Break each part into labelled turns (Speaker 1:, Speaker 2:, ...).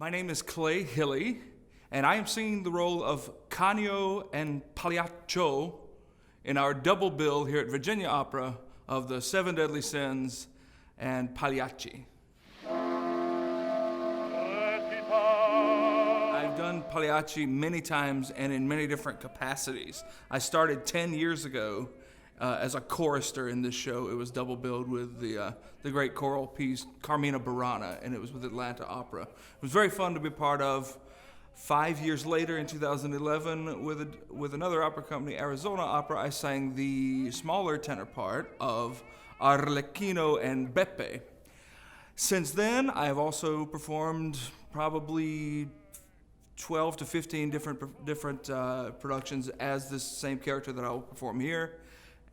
Speaker 1: My name is Clay Hilley, and I am singing the role of Canio and Pagliaccio in our double bill here at Virginia Opera of the Seven Deadly Sins and Pagliacci. I've done Pagliacci many times and in many different capacities. I started 10 years ago as a chorister in this show. It was double billed with the great choral piece Carmina Burana, and it was with Atlanta Opera. It was very fun to be part of. 5 years later, in 2011, with another opera company, Arizona Opera, I sang the smaller tenor part of Arlecchino and Beppe. Since then, I have also performed probably 12 to 15 different productions as this same character that I will perform here.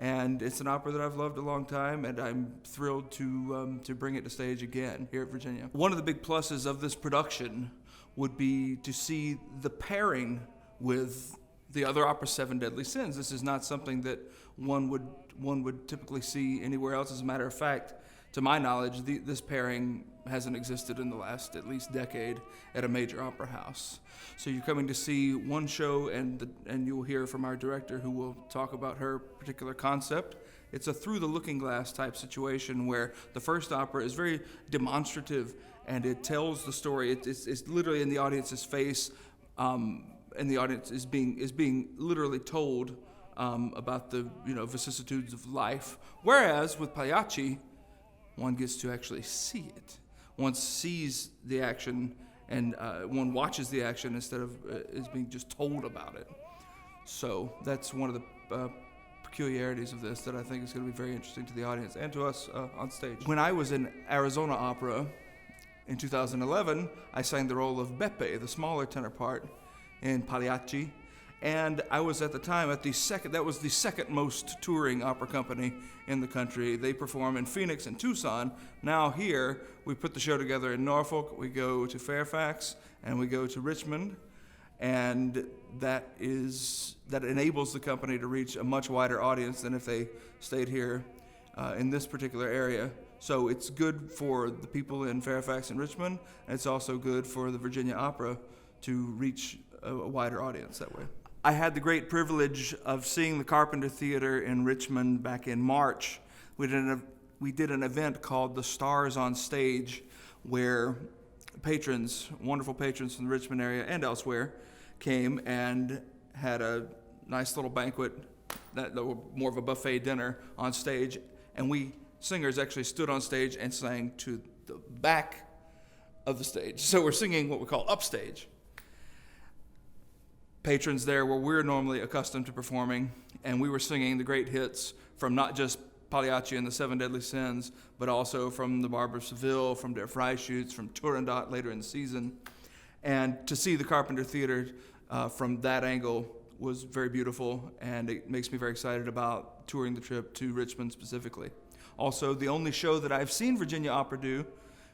Speaker 1: And it's an opera that I've loved a long time, and I'm thrilled to bring it to stage again here at Virginia. One of the big pluses of this production would be to see the pairing with the other opera, Seven Deadly Sins. This is not something that one would typically see anywhere else. As a matter of fact, to my knowledge, this pairing hasn't existed in the last at least decade at a major opera house. So you're coming to see one show, and you'll hear from our director, who will talk about her particular concept. It's a through the looking glass type situation where the first opera is very demonstrative, and it tells the story. It's literally in the audience's face, and the audience is being literally told about the vicissitudes of life. Whereas with Pagliacci, one gets to actually see it. One sees the action, and one watches the action instead of is being just told about it. So that's one of the peculiarities of this that I think is going to be very interesting to the audience and to us on stage. When I was in Arizona Opera in 2011, I sang the role of Beppe, the smaller tenor part, in Pagliacci. And I was at the time that was the second most touring opera company in the country. They perform in Phoenix and Tucson. Now here, we put the show together in Norfolk, we go to Fairfax, and we go to Richmond. And that enables the company to reach a much wider audience than if they stayed here in this particular area. So it's good for the people in Fairfax and Richmond, and it's also good for the Virginia Opera to reach a wider audience that way. I had the great privilege of seeing the Carpenter Theater in Richmond back in March. We did an event called The Stars on Stage, where wonderful patrons from the Richmond area and elsewhere, came and had a nice little banquet, more of a buffet dinner on stage, and we singers actually stood on stage and sang to the back of the stage. So we're singing what we call upstage. Patrons there where we're normally accustomed to performing, and we were singing the great hits from not just Pagliacci and the Seven Deadly Sins, but also from The Barber of Seville, from Der Freischütz, from Turandot later in the season. And to see the Carpenter Theater from that angle was very beautiful, and it makes me very excited about touring the trip to Richmond specifically. Also, the only show that I've seen Virginia Opera do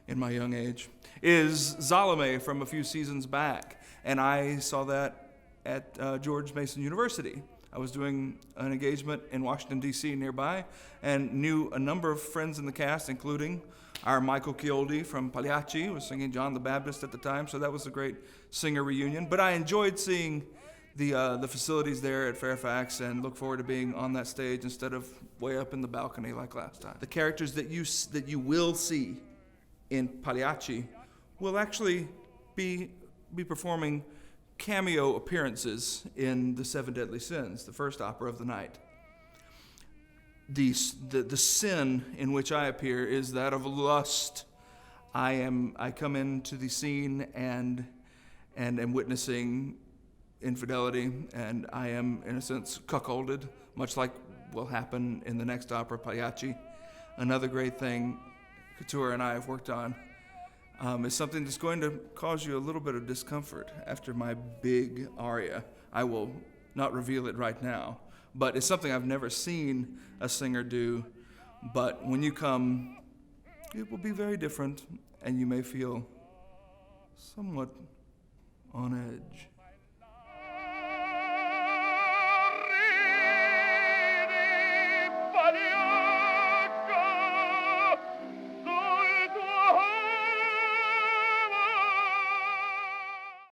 Speaker 1: in my young age is Salome from a few seasons back, and I saw that at George Mason University. I was doing an engagement in Washington, D.C. nearby, and knew a number of friends in the cast, including our Michael Chioldi from Pagliacci, who was singing John the Baptist at the time, so that was a great singer reunion. But I enjoyed seeing the facilities there at Fairfax, and look forward to being on that stage instead of way up in the balcony like last time. The characters that you will see in Pagliacci will actually be performing cameo appearances in the Seven Deadly Sins, the first opera of the night. The sin in which I appear is that of lust. I come into the scene and am witnessing infidelity, and I am, in a sense, cuckolded, much like will happen in the next opera, Pagliacci. Another great thing Couture and I have worked on is something that's going to cause you a little bit of discomfort after my big aria. I will not reveal it right now, but it's something I've never seen a singer do. But when you come, it will be very different, and you may feel somewhat on edge.